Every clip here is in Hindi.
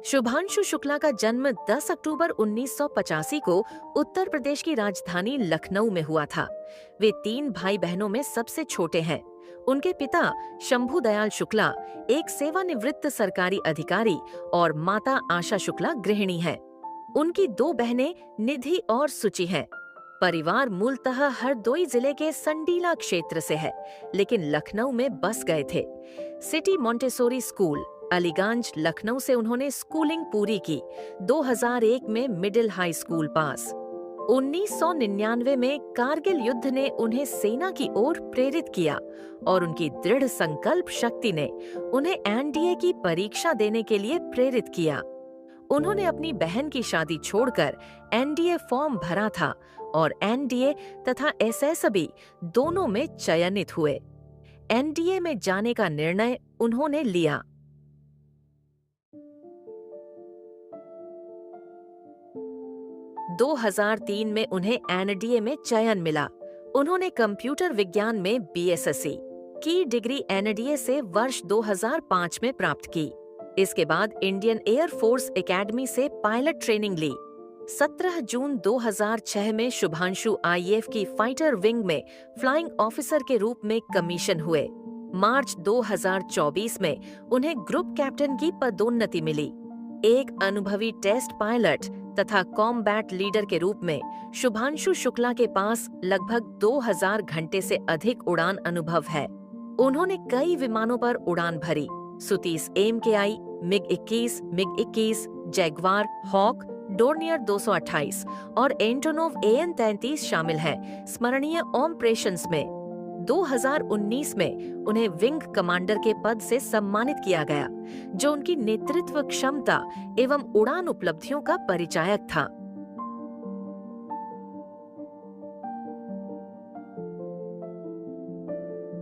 शुभांशु शुक्ला का जन्म 10 अक्टूबर 1985 को उत्तर प्रदेश की राजधानी लखनऊ में हुआ था। वे 3 भाई बहनों में सबसे छोटे हैं। उनके पिता शंभू दयाल शुक्ला एक सेवानिवृत्त सरकारी अधिकारी और माता आशा शुक्ला गृहिणी हैं। उनकी 2 बहनें निधि और सुचि हैं। परिवार मूलतः हरदोई जिले के संडीला क्षेत्र से है, लेकिन लखनऊ में बस गए थे। City Montessori school Aliganj Lucknow से उन्होंने स्कूलिंग पूरी की। 2001 में मिडिल हाई स्कूल पास। 1999 में कारगिल युद्ध ने उन्हें सेना की ओर प्रेरित किया और उनकी दृढ़ संकल्प शक्ति ने उन्हें एनडीए की परीक्षा देने के लिए प्रेरित किया। उन्होंने अपनी बहन की शादी छोड़कर एनडीए फॉर्म भरा था और एनडीए तथा एसएसबी दोनों में चयनित हुए। एनडीए में जाने का निर्णय उन्होंने लिया। दो 2003 में उन्हें एनडीए में चयन मिला। उन्होंने कंप्यूटर विज्ञान में बीएससी की डिग्री एनडीए से वर्ष 2005 में प्राप्त की। इसके बाद इंडियन एयर फोर्स एकेडमी से पायलट ट्रेनिंग ली। 17 जून 2006 में शुभांशु आईएएफ की फाइटर विंग में फ्लाइंग ऑफिसर के रूप में कमीशन हुए। मार्च 2024 में उन्हें ग्रुप कैप्टन की पदोन्नति मिली। एक अनुभवी टेस्ट पायलट तथा कॉम्बैट लीडर के रूप में शुभांशु शुक्ला के पास लगभग 2000 घंटे से अधिक उड़ान अनुभव है। उन्होंने कई विमानों पर उड़ान भरी। सुतीस एमकेआई, मिग-21, मिग-21, जैगवार, हॉक, डोर्नियर 228 और एंटोनोव AN-33 शामिल हैं। स्मरणीय ऑपरेशंस में 2019 में उन्हें विंग कमांडर के पद से सम्मानित किया गया, जो उनकी नेतृत्व क्षमता एवं उड़ान उपलब्धियों का परिचायक था।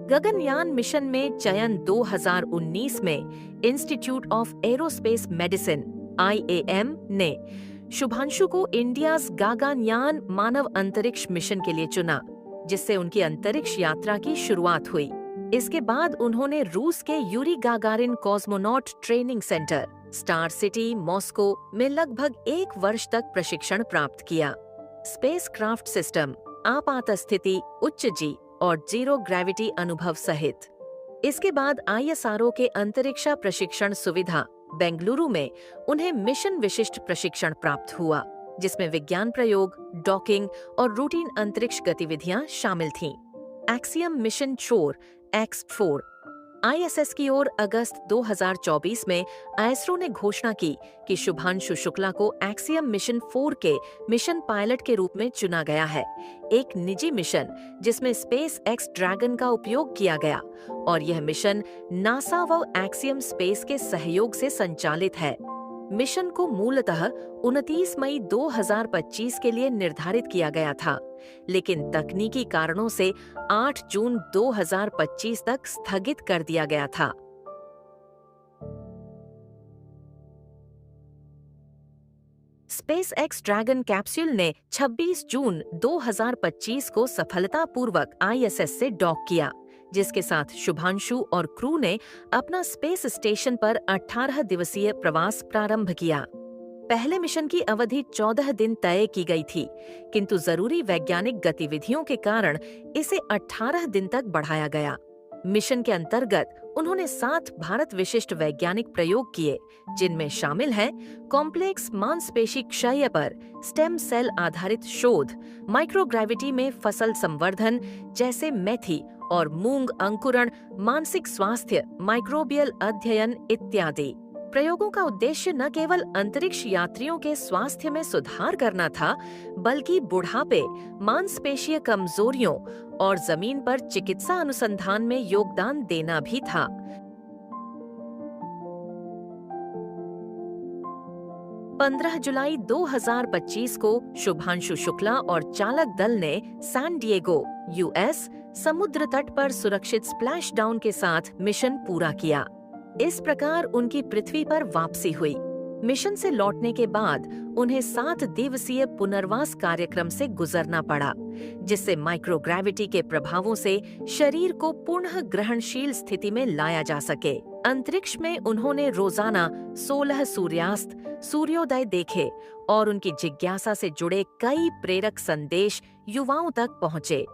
गगनयान मिशन में चयन 2019 में institute of aerospace medicine IAM ने शुभांशु को इंडियाज गगनयान मानव अंतरिक्ष मिशन के लिए चुना, जिससे उनकी अंतरिक्ष यात्रा की शुरुआत हुई। इसके बाद उन्होंने रूस के Yuri Gagarin cosmonaut training centre star city Moscow में लगभग 1 वर्ष तक प्रशिक्षण प्राप्त किया। स्पेसक्राफ्ट सिस्टम, आपात स्थिति, उच्च जी और जीरो ग्रेविटी अनुभव सहित। इसके बाद ISRO के अंतरिक्ष प्रशिक्षण सुविधा बेंगलुरु में उन्हें मिशन विशिष्ट प्रशिक्षण प्राप्त हुआ, जिसमें विज्ञान प्रयोग, डॉकिंग और रूटीन अंतरिक्ष गतिविधियां शामिल थीं। एक्सियम मिशन चोर X4 ISS की ओर अगस्त 2024 में ISRO ने घोषणा की कि शुभांशु शुक्ला को एक्सियम मिशन 4 के मिशन पायलट के रूप में चुना गया है, एक निजी मिशन जिसमें स्पेस एक्स ड्रैगन का उपयोग किया गया, और यह मिशन नासा व एक्सियम स्पेस के सहयोग से संचालित है। मिशन को मूलतः 29 मई 2025 के लिए निर्धारित किया गया था, लेकिन तकनीकी कारणों से 8 जून 2025 तक स्थगित कर दिया गया था। स्पेस एक्स ड्रैगन कैप्सूल ने 26 जून 2025 को सफलतापूर्वक ISS से डॉक किया, जिसके साथ शुभांशु और क्रू ने अपना स्पेस स्टेशन पर 18 दिवसीय प्रवास प्रारंभ किया। पहले मिशन की अवधि 14 दिन तय की गई थी, किंतु जरूरी वैज्ञानिक गतिविधियों के कारण इसे 18 दिन तक बढ़ाया गया। मिशन के अंतर्गत उन्होंने 7 भारत विशिष्ट वैज्ञानिक प्रयोग किए, जिनमें शामिल हैं कॉम्प्लेक्स मांसपेशी क्षय पर स्टेम सेल आधारित शोध, माइक्रोग्रेविटी में फसल संवर्धन जैसे मेथी और मूंग अंकुरण, मानसिक स्वास्थ्य, माइक्रोबियल अध्ययन इत्यादि। प्रयोगों का उद्देश्य न केवल अंतरिक्ष यात्रियों के स्वास्थ्य में सुधार करना था, बल्कि बुढ़ापे, मांसपेशीय कमजोरियों और जमीन पर चिकित्सा अनुसंधान में योगदान देना भी था। जुलाई 15 2025 को शुभांशु शुक्ला और चालक दल ने सैन डिएगो, US समुद्र तट पर सुरक्षित स्प्लैश डाउन के साथ मिशन पूरा किया। इस प्रकार उनकी पृथ्वी पर वापसी हुई। मिशन से लौटने के बाद उन्हें 7 दिवसीय पुनर्वास कार्यक्रम से गुजरना पड़ा, जिससे माइक्रोग्रेविटी के प्रभावों से शरीर को पुनः ग्रहणशील स्थिति में लाया जा सके। अंतरिक्ष में उन्होंने रोजाना 16 सूर्यास्त, सूर्योदय देखे और उनकी जिज्ञासा से जुड़े कई प्रेरक संदेश युवाओं तक पहुंचे।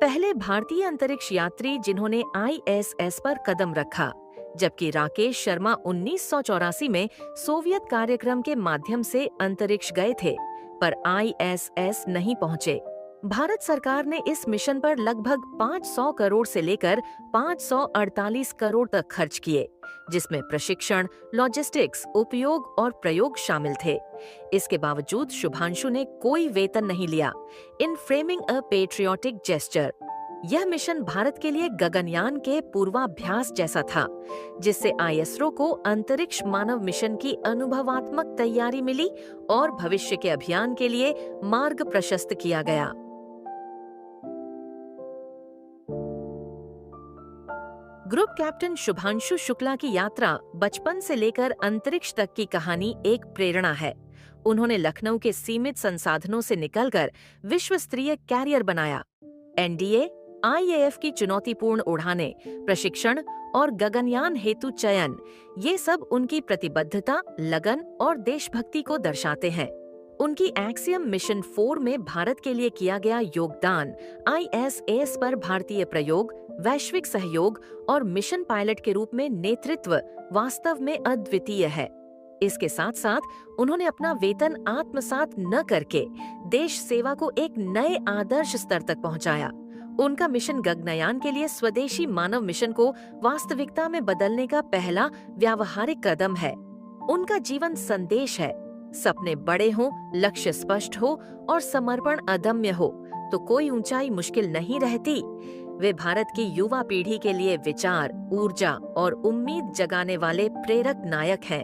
पहले भारतीय अंतरिक्ष यात्री जिन्होंने ISS पर कदम रखा, जबकि राकेश शर्मा 1984 में सोवियत कार्यक्रम के माध्यम से अंतरिक्ष गए थे, पर ISS नहीं पहुंचे। भारत सरकार ने इस मिशन पर लगभग 500 करोड़ से लेकर 548 करोड़ तक खर्च किए, जिसमें प्रशिक्षण, लॉजिस्टिक्स, उपयोग और प्रयोग शामिल थे। इसके बावजूद शुभांशु ने कोई वेतन नहीं लिया। इन फ्रेमिंग अ पेट्रियोटिक जेस्चर, यह मिशन भारत के लिए गगनयान के पूर्वाभ्यास जैसा था, जिससे ISRO को अंतरिक्ष मानव मिशन की अनुभवात्मक तैयारी मिली और भविष्य के अभियान के लिए मार्ग प्रशस्त किया गया। ग्रुप कैप्टन शुभांशु शुक्ला की यात्रा बचपन से लेकर अंतरिक्ष तक की कहानी एक प्रेरणा है। उन्होंने लखनऊ के सीमित संसाधनों से निकलकर विश्व स्तरीय कैरियर बनाया। NDA, IAF की चुनौतीपूर्ण उड़ानें, प्रशिक्षण और गगनयान हेतु चयन, ये सब उनकी प्रतिबद्धता, लगन और देशभक्ति को दर्शाते हैं। उनकी एक्सियम मिशन 4 में भारत के लिए किया गया योगदान ISS पर भारतीय प्रयोग, वैश्विक सहयोग और मिशन पायलट के रूप में नेतृत्व वास्तव में अद्वितीय है। इसके साथ साथ उन्होंने अपना वेतन आत्मसात न करके देश सेवा को एक नए आदर्श स्तर तक पहुंचाया। उनका मिशन गगनयान के लिए स्वदेशी मानव मिशन को वास्तविकता में बदलने का पहला व्यावहारिक कदम है। उनका जीवन संदेश है, सपने बड़े हों, लक्ष्य स्पष्ट हो और समर्पण अदम्य हो तो कोई ऊंचाई मुश्किल नहीं रहती। वे भारत की युवा पीढ़ी के लिए विचार, ऊर्जा और उम्मीद जगाने वाले प्रेरक नायक हैं।